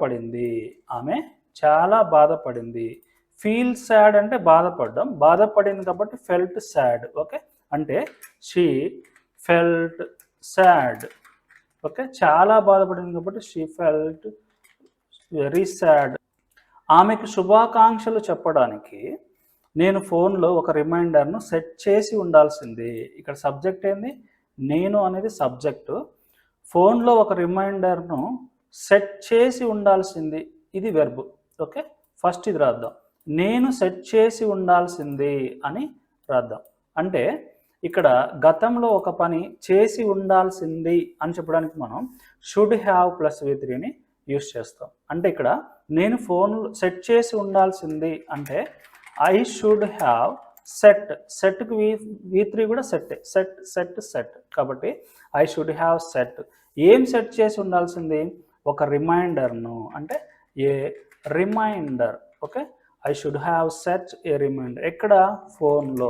బాధపడింది. ఆమె చాలా బాధపడింది. ఫీల్ సాడ్ అంటే బాధపడడం, బాధపడింది కాబట్టి ఫెల్ట్ సాడ్. ఓకే, అంటే షీ ఫెల్ట్ సాడ్. ఓకే, చాలా బాధపడింది కాబట్టి షీ ఫెల్ట్ వెరీ సాడ్. ఆమెకు శుభాకాంక్షలు చెప్పడానికి నేను ఫోన్లో ఒక రిమైండర్ను సెట్ చేసి ఉండాల్సింది. ఇక్కడ సబ్జెక్ట్ ఏంది? నేను అనేది సబ్జెక్టు. ఫోన్లో ఒక రిమైండర్ను సెట్ చేసి ఉండాల్సింది, ఇది వెర్బ్. ఓకే, ఫస్ట్ ఇది రాద్దాం. నేను సెట్ చేసి ఉండాల్సింది అని రాద్దాం. అంటే ఇక్కడ గతంలో ఒక పని చేసి ఉండాల్సింది అని చెప్పడానికి మనం షుడ్ హ్యావ్ ప్లస్ V3ని యూస్ చేస్తాం. అంటే ఇక్కడ నేను ఫోన్ సెట్ చేసి ఉండాల్సింది అంటే ఐ షుడ్ హ్యావ్ సెట్. సెట్కి V3 కూడా సెట్. సెట్ సెట్ సెట్ కాబట్టి ఐ షుడ్ హ్యావ్ సెట్. ఏం సెట్ చేసి ఉండాల్సింది? ఒక రిమైండర్ను, అంటే a reminder. Okay, I should have set a reminder. ఎక్కడ? ఫోన్లో.